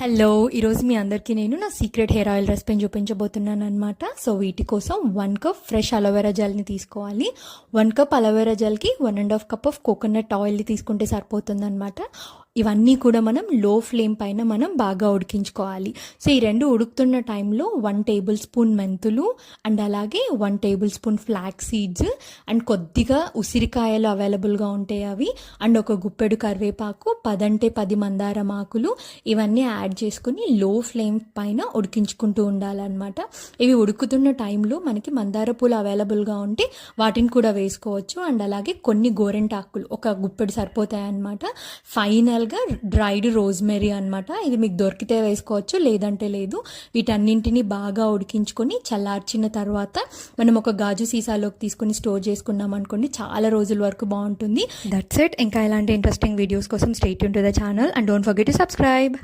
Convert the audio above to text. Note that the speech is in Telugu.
హలో! ఈరోజు మీ అందరికీ నేను నా సీక్రెట్ హెయిర్ ఆయిల్ రెసిపీని చూపించబోతున్నాననమాట. సో, వీటి కోసం 1 కప్ ఫ్రెష్ అలోవెరా జెల్‌ని తీసుకోవాలి. 1 కప్ అలోవెరా జెల్‌కి 1 ½ కప్ ఆఫ్ కోకోనట్ ఆయిల్‌ని తీసుకుంటే సరిపోతుందనమాట. ఇవన్నీ కూడా మనం లో ఫ్లేమ్ పైన మనం బాగా ఉడికించుకోవాలి. సో, ఈ 2 ఉడుకుతున్న టైంలో 1 టేబుల్ స్పూన్ మెంతులు అండ్ అలాగే 1 table spoon flax seeds and కొద్దిగా ఉసిరికాయలు అవైలబుల్‌గా ఉంటాయి అవి అండ్ ఒక గుప్పెడు కరివేపాకు, 10 అంటే 10 మందారం ఆకులు ఇవన్నీ యాడ్ చేసుకుని లో ఫ్లేమ్ పైన ఉడికించుకుంటూ ఉండాలన్నమాట. ఇవి ఉడుకుతున్న టైంలో మనకి మందార పూలు అవైలబుల్గా ఉంటే వాటిని కూడా వేసుకోవచ్చు అండ్ అలాగే కొన్ని గోరెంటాకులు ఒక గుప్పెడు సరిపోతాయి అన్నమాట. ఫైనల్గా డ్రైడ్ రోజ్మెరీ అనమాట. ఇది మీకు దొరికితే వేసుకోవచ్చు, లేదంటే లేదు. వీటన్నింటినీ బాగా ఉడికించుకొని చల్లార్చిన తర్వాత మనం ఒక గాజు సీసాలోకి తీసుకొని స్టోర్ చేసుకున్నాం అనుకోండి, చాలా రోజుల వరకు బాగుంటుంది. That's it. ఇంకా ఇలాంటి ఇంట్రెస్టింగ్ వీడియోస్ కోసం stay tune to the channel and don't forget to subscribe.